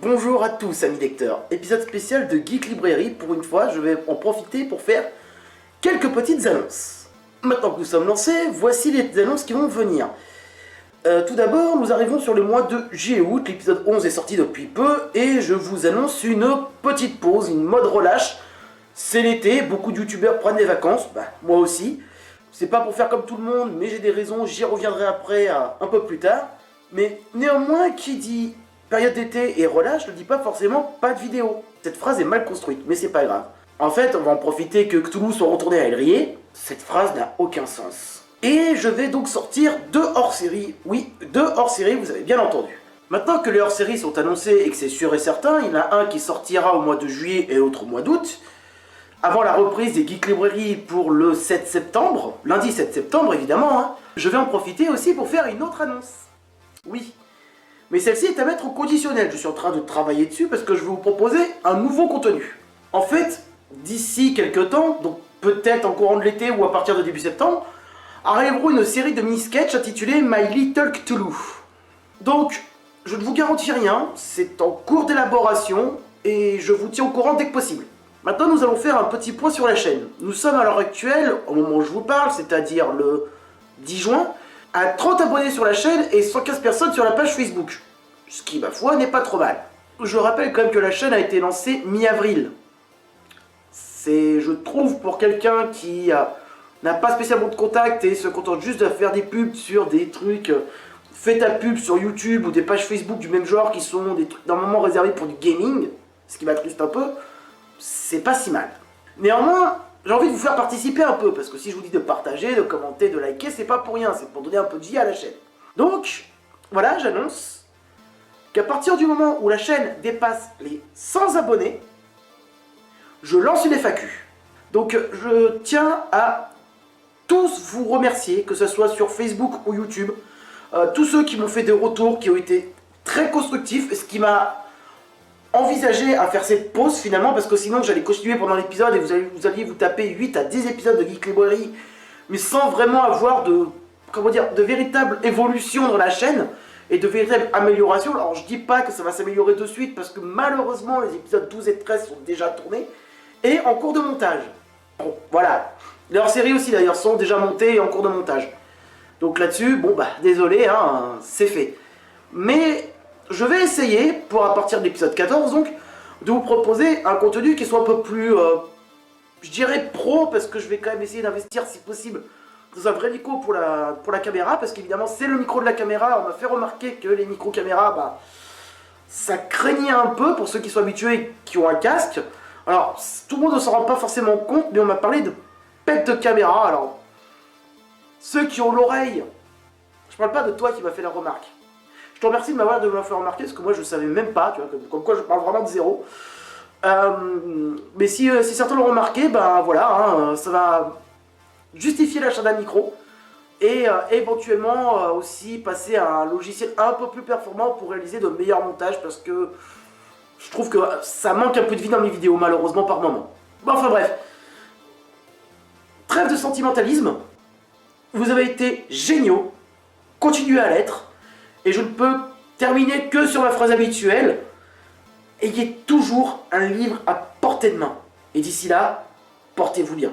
Bonjour à tous amis lecteurs, épisode spécial de Geek Librairie. Pour une fois, je vais en profiter pour faire quelques petites annonces. Maintenant que nous sommes lancés, voici les annonces qui vont venir. Tout d'abord, nous arrivons sur le mois de juillet-août, l'épisode 11 est sorti depuis peu, et je vous annonce une petite pause, une mode relâche. C'est l'été, beaucoup de youtubeurs prennent des vacances, moi aussi. C'est pas pour faire comme tout le monde, mais j'ai des raisons, j'y reviendrai après un peu plus tard. Mais néanmoins, qui dit période d'été et relâche ne dit pas forcément pas de vidéo. Cette phrase est mal construite, mais c'est pas grave. En fait, on va en profiter que Cthulhu soit retourné à Elrié. Cette phrase n'a aucun sens. Et je vais donc sortir deux hors-séries. Oui, deux hors-séries, vous avez bien entendu. Maintenant que les hors-séries sont annoncés et que c'est sûr et certain, il y en a un qui sortira au mois de juillet et l'autre au mois d'août. Avant la reprise des Geek Librairie pour le 7 septembre, lundi 7 septembre évidemment, je vais en profiter aussi pour faire une autre annonce. Oui. Mais celle-ci est à mettre au conditionnel. Je suis en train de travailler dessus parce que je vais vous proposer un nouveau contenu. En fait, d'ici quelques temps, donc peut-être en courant de l'été ou à partir de début septembre, arriveront une série de mini-sketchs intitulée My Little Cthulhu. Donc, je ne vous garantis rien, c'est en cours d'élaboration et je vous tiens au courant dès que possible. Maintenant, nous allons faire un petit point sur la chaîne. Nous sommes à l'heure actuelle, au moment où je vous parle, c'est-à-dire le 10 juin, à 30 abonnés sur la chaîne et 115 personnes sur la page Facebook. Ce qui, ma foi, n'est pas trop mal. Je rappelle quand même que la chaîne a été lancée mi-avril. C'est, je trouve, pour quelqu'un qui n'a pas spécialement de contact et se contente juste de faire des pubs sur des trucs... Fais ta pub sur YouTube ou des pages Facebook du même genre qui sont des trucs normalement réservés pour du gaming, ce qui m'attriste un peu, c'est pas si mal. Néanmoins, j'ai envie de vous faire participer un peu, parce que si je vous dis de partager, de commenter, de liker, c'est pas pour rien, c'est pour donner un peu de vie à la chaîne. Donc, voilà, j'annonce qu'à partir du moment où la chaîne dépasse les 100 abonnés, je lance une FAQ. Donc, je tiens à tous vous remercier, que ce soit sur Facebook ou YouTube, tous ceux qui m'ont fait des retours, qui ont été très constructifs, ce qui m'a envisagé à faire cette pause finalement, parce que sinon j'allais continuer pendant l'épisode et vous alliez vous taper 8 à 10 épisodes de Geek Librairie, mais sans vraiment avoir de véritable évolution dans la chaîne et de véritable amélioration. Alors je dis pas que ça va s'améliorer de suite, parce que malheureusement les épisodes 12 et 13 sont déjà tournés et en cours de montage. Bon, voilà. Les hors-séries aussi d'ailleurs sont déjà montés et en cours de montage. Donc là-dessus, bon désolé, c'est fait. Mais je vais essayer, pour à partir de l'épisode 14 donc, de vous proposer un contenu qui soit un peu plus, je dirais pro, parce que je vais quand même essayer d'investir si possible dans un vrai micro pour la caméra, parce qu'évidemment c'est le micro de la caméra. On m'a fait remarquer que les micros caméra, ça craignait un peu pour ceux qui sont habitués, qui ont un casque. Alors, tout le monde ne s'en rend pas forcément compte, mais on m'a parlé de pète de caméra. Alors, ceux qui ont l'oreille, je parle pas de toi qui m'a fait la remarque. Je te remercie de m'avoir fait remarquer, parce que moi je savais même pas, tu vois, comme quoi je parle vraiment de zéro. Mais si certains l'ont remarqué, voilà, ça va justifier l'achat d'un micro. Et éventuellement aussi passer à un logiciel un peu plus performant pour réaliser de meilleurs montages, parce que je trouve que ça manque un peu de vie dans mes vidéos, malheureusement, par moment. Bon, enfin bref. Trêve de sentimentalisme. Vous avez été géniaux, continuez à l'être, et je ne peux terminer que sur ma phrase habituelle: ayez toujours un livre à portée de main. Et d'ici là, portez-vous bien.